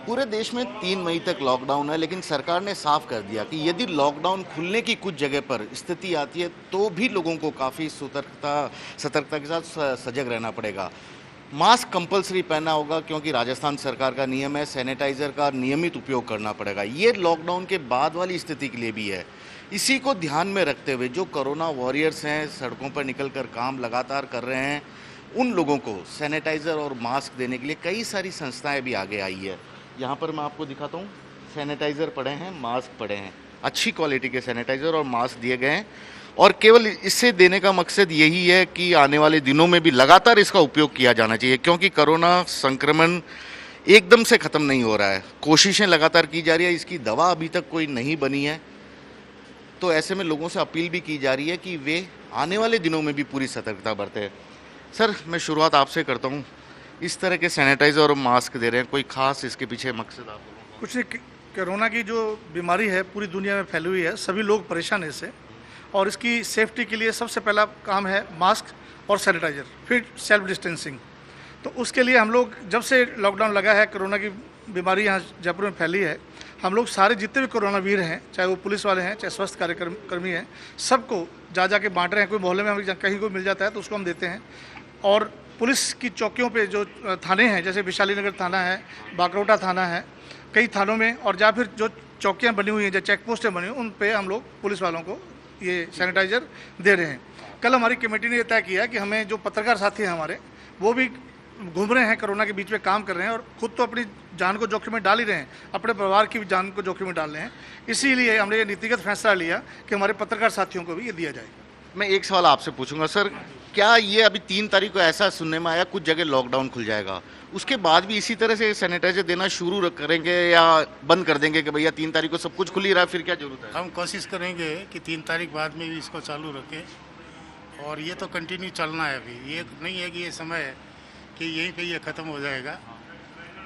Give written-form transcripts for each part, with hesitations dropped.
पूरे देश में 3 मई तक लॉकडाउन है, लेकिन सरकार ने साफ कर दिया कि यदि लॉकडाउन खुलने की कुछ जगह पर स्थिति आती है तो भी लोगों को काफ़ी सतर्कता के साथ सजग रहना पड़ेगा। मास्क कंपलसरी पहनना होगा क्योंकि राजस्थान सरकार का नियम है। सैनिटाइज़र का नियमित उपयोग करना पड़ेगा। ये लॉकडाउन के बाद वाली स्थिति के लिए भी है। इसी को ध्यान में रखते हुए जो कोरोना वॉरियर्स हैं, सड़कों पर निकलकर काम लगातार कर रहे हैं, उन लोगों को सैनिटाइज़र और मास्क देने के लिए कई सारी संस्थाएं भी आगे आई है। यहाँ पर मैं आपको दिखाता हूँ, सैनिटाइज़र पड़े हैं, मास्क पड़े हैं, अच्छी क्वालिटी के सैनिटाइज़र और मास्क दिए गए हैं। और केवल इससे देने का मकसद यही है कि आने वाले दिनों में भी लगातार इसका उपयोग किया जाना चाहिए, क्योंकि कोरोना संक्रमण एकदम से ख़त्म नहीं हो रहा है। कोशिशें लगातार की जा रही है, इसकी दवा अभी तक कोई नहीं बनी है। तो ऐसे में लोगों से अपील भी की जा रही है कि वे आने वाले दिनों में भी पूरी सतर्कता बरतें। सर, मैं शुरुआत आपसे करता हूँ। इस तरह के सैनिटाइज़र और मास्क दे रहे हैं, कोई खास इसके पीछे मकसद आप? कुछ नहीं, कोरोना की जो बीमारी है पूरी दुनिया में फैली हुई है, सभी लोग परेशान हैं इससे, और इसकी सेफ्टी के लिए सबसे पहला काम है मास्क और सैनिटाइज़र, फिर सेल्फ डिस्टेंसिंग। तो उसके लिए हम लोग, जब से लॉकडाउन लगा है, कोरोना की बीमारी यहाँ जयपुर में फैली है, हम लोग सारे जितने भी कोरोना वीर हैं, चाहे वो पुलिस वाले हैं, चाहे स्वास्थ्य कार्यकर्मी हैं, सबको जा के बांट रहे हैं। कोई मोहल्ले में हमें कहीं को मिल जाता है तो उसको हम देते हैं। और पुलिस की चौकियों पे जो थाने हैं, जैसे विशाली नगर थाना है, बाकरोटा थाना है, कई थानों में, और या फिर जो चौकियाँ बनी हुई हैं, जो चेक पोस्टें बनी हुई, उन पे हम लोग पुलिस वालों को ये सैनिटाइज़र दे रहे हैं। कल हमारी कमेटी ने ये तय किया कि हमें जो पत्रकार साथी हैं हमारे, वो भी घूम रहे हैं, कोरोना के बीच में काम कर रहे हैं, और खुद तो अपनी जान को जोखिम में डाल ही रहे हैं, अपने परिवार की भी जान को जोखिम में डाल रहे हैं। इसीलिए हमने ये नीतिगत फैसला लिया कि हमारे पत्रकार साथियों को भी ये दिया जाए। मैं एक सवाल आपसे पूछूंगा सर, क्या ये अभी 3 तारीख को ऐसा सुनने में आया कुछ जगह लॉकडाउन खुल जाएगा, उसके बाद भी इसी तरह से सैनिटाइजर देना शुरू करेंगे या बंद कर देंगे कि भैया 3 तारीख को सब कुछ खुल ही रहा है, फिर क्या जरूरत है? हम कोशिश करेंगे कि 3 तारीख बाद में भी इसको चालू रखें, और ये तो कंटिन्यू चलना है। अभी ये नहीं है कि ये समय है कि यहीं पे ये ख़त्म हो जाएगा।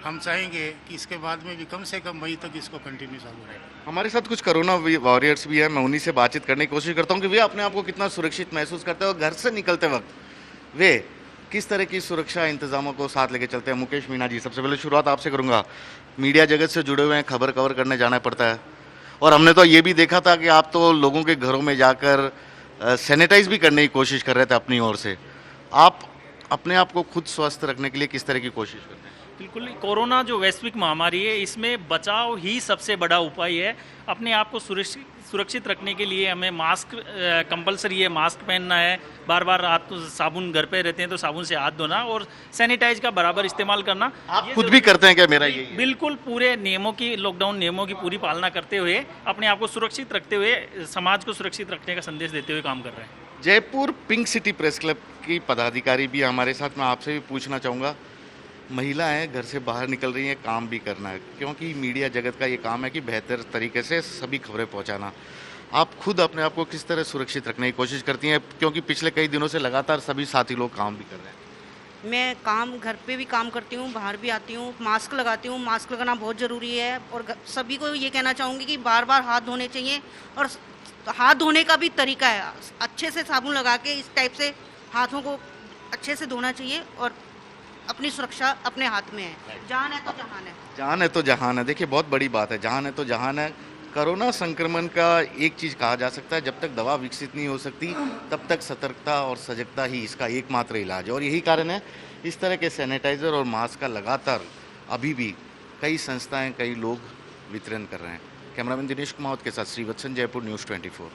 हम चाहेंगे कि इसके बाद में भी कम से कम मई तक इसको कंटिन्यू चालू रहेगा। हमारे साथ कुछ कोरोना वॉरियर्स भी हैं, मैं उन्हीं से बातचीत करने की कोशिश करता हूँ कि वे अपने आप को कितना सुरक्षित महसूस करते हैं और घर से निकलते वक्त वे किस तरह की सुरक्षा इंतजामों को साथ लेके चलते हैं। मुकेश मीणा जी, सबसे पहले शुरुआत आपसे करूँगा। मीडिया जगत से जुड़े हुए हैं, खबर कवर करने जाना पड़ता है, और हमने तो ये भी देखा था कि आप तो लोगों के घरों में जाकर सैनिटाइज भी करने की कोशिश कर रहे थे अपनी ओर से। आप अपने आप को खुद स्वस्थ रखने के लिए किस तरह की कोशिश करते हैं? बिल्कुल, कोरोना जो वैश्विक महामारी है, इसमें बचाव ही सबसे बड़ा उपाय है। अपने आप को सुरक्षित रखने के लिए हमें मास्क कंपलसरी है, मास्क पहनना है, बार बार हाथ को, साबुन घर पे रहते हैं तो साबुन से हाथ धोना, और सैनिटाइज का बराबर इस्तेमाल करना। आप खुद भी करते हैं क्या? मेरा यही है। बिल्कुल, पूरे नियमों की, लॉकडाउन नियमों की पूरी पालना करते हुए, अपने आप को सुरक्षित रखते हुए, समाज को सुरक्षित रखने का संदेश देते हुए काम कर रहे हैं। Jaipur pink city press club की पदाधिकारी भी हमारे साथ, मैं आपसे भी पूछना चाहूँगा। महिलाएं घर से बाहर निकल रही हैं, काम भी करना है, क्योंकि मीडिया जगत का ये काम है कि बेहतर तरीके से सभी खबरें पहुंचाना। आप खुद अपने आप को किस तरह सुरक्षित रखने की कोशिश करती हैं, क्योंकि पिछले कई दिनों से लगातार सभी साथी लोग काम भी कर रहे हैं? मैं काम, घर पे भी काम करती हूँ, बाहर भी आती हूँ, मास्क लगाती हूँ। मास्क लगाना बहुत ज़रूरी है, और सभी को ये कहना चाहूँगी कि बार बार हाथ धोने चाहिए, और हाथ धोने का भी तरीका है, अच्छे से साबुन लगा के इस टाइप से हाथों को अच्छे से धोना चाहिए, और अपनी सुरक्षा अपने हाथ में है। जान है तो जहान है। जान है तो जहान है। देखिए, बहुत बड़ी बात है, जान है तो जहान है। कोरोना संक्रमण का एक चीज़ कहा जा सकता है, जब तक दवा विकसित नहीं हो सकती तब तक सतर्कता और सजगता ही इसका एकमात्र इलाज है, और यही कारण है इस तरह के सैनिटाइज़र और मास्क का लगातार अभी भी कई संस्थाएं, कई लोग वितरण कर रहे हैं। कैमरामैन दिनेश कुमार के साथ श्रीवत्सन, जयपुर न्यूज़ 24।